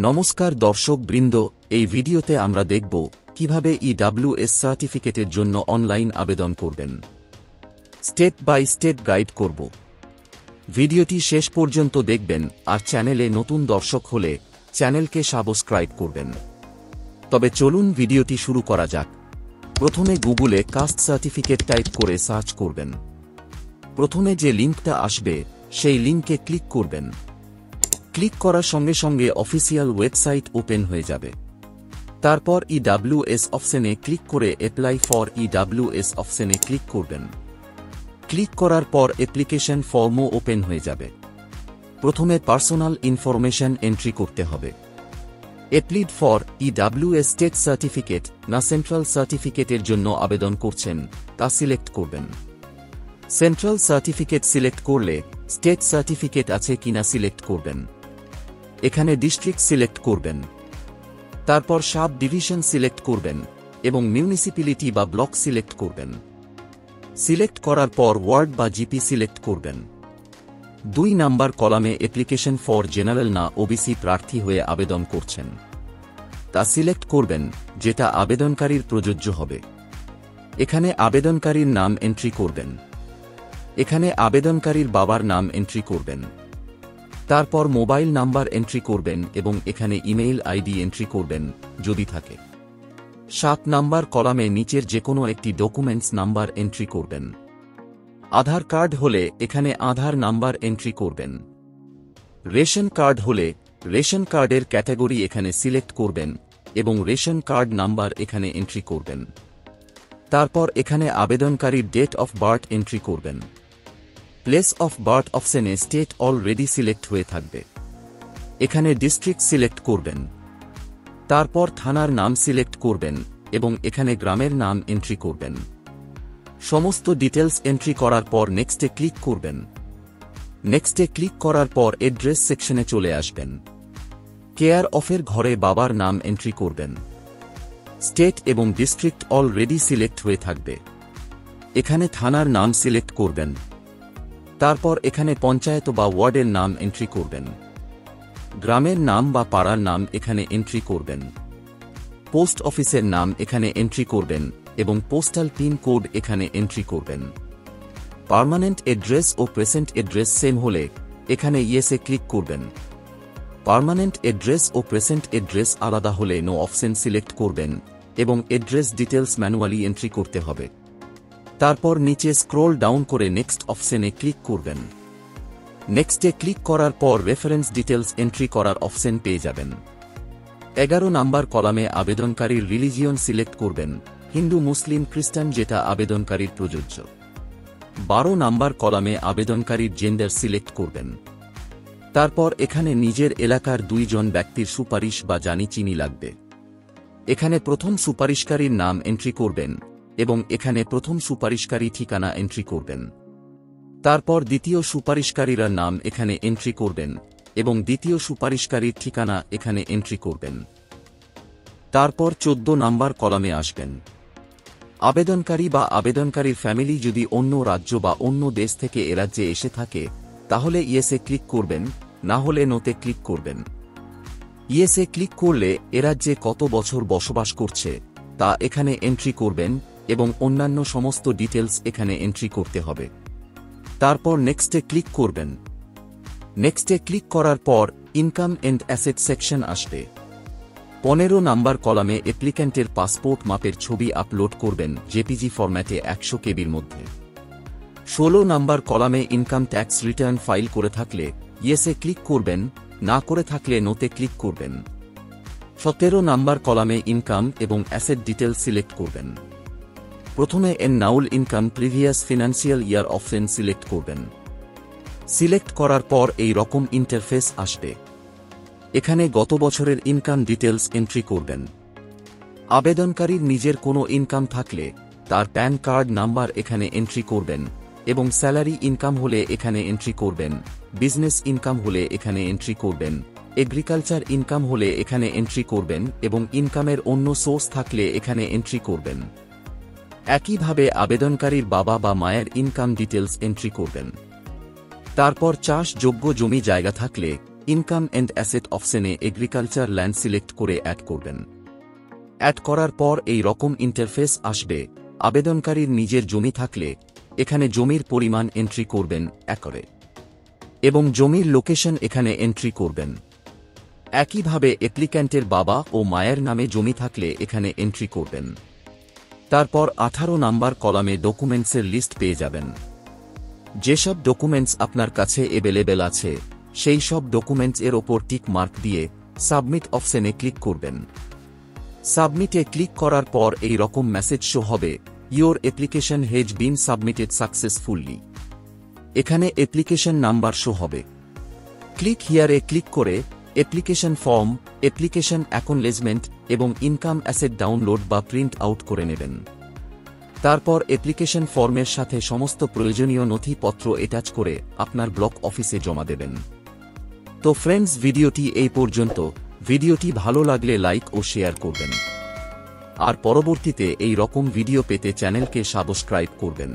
নমস্কার দর্শক বৃন্দ, এই ভিডিওতে আমরা দেখব কিভাবে ইডব্লিউএস সার্টিফিকেটের জন্য অনলাইন আবেদন করবেন। স্টেপ বাই স্টেপ গাইড করব। ভিডিওটি শেষ পর্যন্ত দেখবেন, আর চ্যানেলে নতুন দর্শক হলে চ্যানেলকে সাবস্ক্রাইব করবেন। তবে চলুন ভিডিওটি শুরু করা যাক। প্রথমে গুগলে কাস্ট সার্টিফিকেট টাইপ করে সার্চ করবেন। প্রথমে যে লিঙ্কটা আসবে সেই লিঙ্কে ক্লিক করবেন। ক্লিক করার সঙ্গে সঙ্গে অফিসিয়াল ওয়েবসাইট ওপেন হয়ে যাবে। তারপর ইডব্লিউএস অপশনে ক্লিক করে অ্যাপ্লাই ফর ইডব্লিউএস অপশনে ক্লিক করবেন। ক্লিক করার পর অ্যাপ্লিকেশন ফর্মও ওপেন হয়ে যাবে। প্রথমে পার্সোনাল ইনফরমেশন এন্ট্রি করতে হবে। অ্যাপ্লিড ফর ইডব্লিউএস স্টেট সার্টিফিকেট না সেন্ট্রাল সার্টিফিকেটের জন্য আবেদন করছেন তা সিলেক্ট করবেন। সেন্ট্রাল সার্টিফিকেট সিলেক্ট করলে স্টেট সার্টিফিকেট আছে কিনা সিলেক্ট করবেন। এখানে ডিস্ট্রিক্ট সিলেক্ট করবেন। তারপর সাব ডিভিশন সিলেক্ট করবেন এবং মিউনিসিপ্যালিটি বা ব্লক সিলেক্ট করবেন। সিলেক্ট করার পর ওয়ার্ড বা জিপি সিলেক্ট করবেন। 2 নাম্বার কলামে অ্যাপ্লিকেশন ফর জেনারেল না ওবিসি প্রার্থী হয়ে আবেদন করছেন তা সিলেক্ট করবেন, যেটা আবেদনকারীর প্রযোজ্য হবে। এখানে আবেদনকারীর নাম এন্ট্রি করবেন। এখানে আবেদনকারীর বাবার নাম এন্ট্রি করবেন। তারপর মোবাইল নাম্বার এন্ট্রি করবেন এবং এখানে ইমেইল আইডি এন্ট্রি করবেন যদি থাকে। 7 নাম্বার কলামে নিচের যেকোনো একটি ডকুমেন্টস নাম্বার এন্ট্রি করবেন। আধার কার্ড হলে এখানে আধার নাম্বার এন্ট্রি করবেন। রেশন কার্ড হলে রেশন কার্ডের ক্যাটাগরি এখানে সিলেক্ট করবেন এবং রেশন কার্ড নাম্বার এখানে এন্ট্রি করবেন। তারপর এখানে আবেদনকারীর ডেট অফ বার্থ এন্ট্রি করবেন। প্লেস অফ বার্থ অপশনে স্টেট অলরেডি সিলেক্ট হয়ে থাকবে। এখানে ডিস্ট্রিক্ট সিলেক্ট করবেন। তারপর থানার নাম সিলেক্ট করবেন এবং এখানে গ্রামের নাম এন্ট্রি করবেন। সমস্ত ডিটেলস এন্ট্রি করার পর নেক্সটে ক্লিক করবেন। নেক্সটে ক্লিক করার পর অ্যাড্রেস সেকশনে চলে আসবেন। কেয়ার অফের ঘরে বাবার নাম এন্ট্রি করবেন। স্টেট এবং ডিস্ট্রিক্ট অলরেডি সিলেক্ট হয়ে থাকবে। এখানে থানার নাম সিলেক্ট করবেন। তারপর এখানে পঞ্চায়েত বা ওয়ার্ডের নাম এন্ট্রি করবেন। গ্রামের নাম বা পাড়ার নাম এখানে এন্ট্রি করবেন। পোস্ট অফিসের নাম এখানে এন্ট্রি করবেন এবং পোস্টাল পিন কোড এখানে এন্ট্রি করবেন। পার্মানেন্ট অ্যাড্রেস ও প্রেজেন্ট অ্যাড্রেস সেম হলে এখানে ইয়েসে ক্লিক করবেন। পার্মানেন্ট অ্যাড্রেস ও প্রেজেন্ট অ্যাড্রেস আলাদা হলে নো অপশন সিলেক্ট করবেন এবং অ্যাড্রেস ডিটেলস ম্যানুয়ালি এন্ট্রি করতে হবে। তারপর নিচে স্ক্রোল ডাউন করে নেক্সট অপশনে ক্লিক করবেন। নেক্সটে ক্লিক করার পর রেফারেন্স ডিটেলস এন্ট্রি করার অপশন পেয়ে যাবেন। 11 নাম্বার কলামে আবেদনকারীর রিলিজিয়ন সিলেক্ট করবেন, হিন্দু, মুসলিম, খ্রিস্টান, যেটা আবেদনকারীর প্রযোজ্য। 12 নাম্বার কলামে আবেদনকারীর জেন্ডার সিলেক্ট করবেন। তারপর এখানে নিজের এলাকার 2 জন ব্যক্তির সুপারিশ বা জানি চিনি লাগবে। এখানে প্রথম সুপারিশকারীর নাম এন্ট্রি করবেন এবং এখানে প্রথম সুপারিশকারী ঠিকানা এন্ট্রি করবেন। তারপর দ্বিতীয় সুপারিশকারীরা নাম এখানে এন্ট্রি করবেন এবং দ্বিতীয় সুপারিশকারীর ঠিকানা এখানে এন্ট্রি করবেন। তারপর 14 নাম্বার কলামে আসবেন। আবেদনকারী বা আবেদনকারীর ফ্যামিলি যদি অন্য রাজ্য বা অন্য দেশ থেকে এ রাজ্যে এসে থাকে তাহলে ইয়েসে ক্লিক করবেন, না হলে নোতে ক্লিক করবেন। ইয়েসে ক্লিক করলে এ রাজ্যে কত বছর বসবাস করছে তা এখানে এন্ট্রি করবেন এবং অন্যান্য সমস্ত ডিটেলস এখানে এন্ট্রি করতে হবে। তারপর নেক্সটে ক্লিক করবেন। নেক্সটে ক্লিক করার পর ইনকাম এন্ড অ্যাসেট সেকশন আসবে। 15 নাম্বার কলামে অ্যাপ্লিক্যান্টের পাসপোর্ট মাপের ছবি আপলোড করবেন জেপিজি ফরম্যাটে 100 কেবির মধ্যে। 16 নাম্বার কলামে ইনকাম ট্যাক্স রিটার্ন ফাইল করে থাকলে ইয়েসে ক্লিক করবেন, না করে থাকলে নোতে ক্লিক করবেন। 17 নাম্বার কলামে ইনকাম এবং অ্যাসেট ডিটেল সিলেক্ট করবেন। প্রথমে নাউল income previous financial year option select করবেন। সিলেক্ট করার পর এই রকম ইন্টারফেস আসবে। এখানে গত বছরের ইনকাম ডিটেলস এন্ট্রি করবেন। আবেদনকারীর নিজের কোনো ইনকাম থাকলে তার প্যান কার্ড নাম্বার এখানে এন্ট্রি করবেন এবং স্যালারি ইনকাম হলে এখানে এন্ট্রি করবেন। বিজনেস ইনকাম হলে এখানে এন্ট্রি করবেন। এগ্রিকালচার ইনকাম হলে এখানে এন্ট্রি করবেন এবং ইনকামের অন্য সোর্স থাকলে এখানে এন্ট্রি করবেন। একইভাবে আবেদনকারীর বাবা বা মায়ের ইনকাম ডিটেলস এন্ট্রি করবেন। তারপর চাষযোগ্য জমি জায়গা থাকলে ইনকাম এন্ড অ্যাসেট অপশনে এগ্রিকালচার ল্যান্ড সিলেক্ট করে অ্যাড করবেন। অ্যাড করার পর এই রকম ইন্টারফেস আসবে। আবেদনকারীর নিজের জমি থাকলে এখানে জমির পরিমাণ এন্ট্রি করবেন একরে এবং জমির লোকেশন এখানে এন্ট্রি করবেন। একইভাবে অ্যাপ্লিক্যান্টের বাবা ও মায়ের নামে জমি থাকলে এখানে এন্ট্রি করবেন। তারপর 18 নাম্বার কলামে ডকুমেন্টসের লিস্ট পেয়ে যাবেন। যেসব ডকুমেন্টস আপনার কাছে অ্যাভেলেবেল আছে সেই সব ডকুমেন্টস এর ওপর টিক মার্ক দিয়ে সাবমিট অপশনে ক্লিক করবেন। সাবমিটে ক্লিক করার পর এই রকম মেসেজ শো হবে, your application has been submitted successfully. এখানে অ্যাপ্লিকেশন নাম্বার শো হবে। ক্লিক হিয়ারে ক্লিক করে অ্যাপ্লিকেশন ফর্ম, অ্যাপ্লিকেশন অ্যাকনলেজমেন্ট এবং ইনকাম অ্যাসেট ডাউনলোড বা প্রিন্ট আউট করে নেবেন। তারপর অ্যাপ্লিকেশন ফর্মের সাথে সমস্ত প্রয়োজনীয় নথিপত্র অ্যাটাচ করে আপনার ব্লক অফিসে জমা দেবেন। তো ফ্রেন্ডস, ভিডিওটি এই পর্যন্ত। ভিডিওটি ভালো লাগলে লাইক ও শেয়ার করবেন আর পরবর্তীতে এই রকম ভিডিও পেতে চ্যানেলকে সাবস্ক্রাইব করবেন।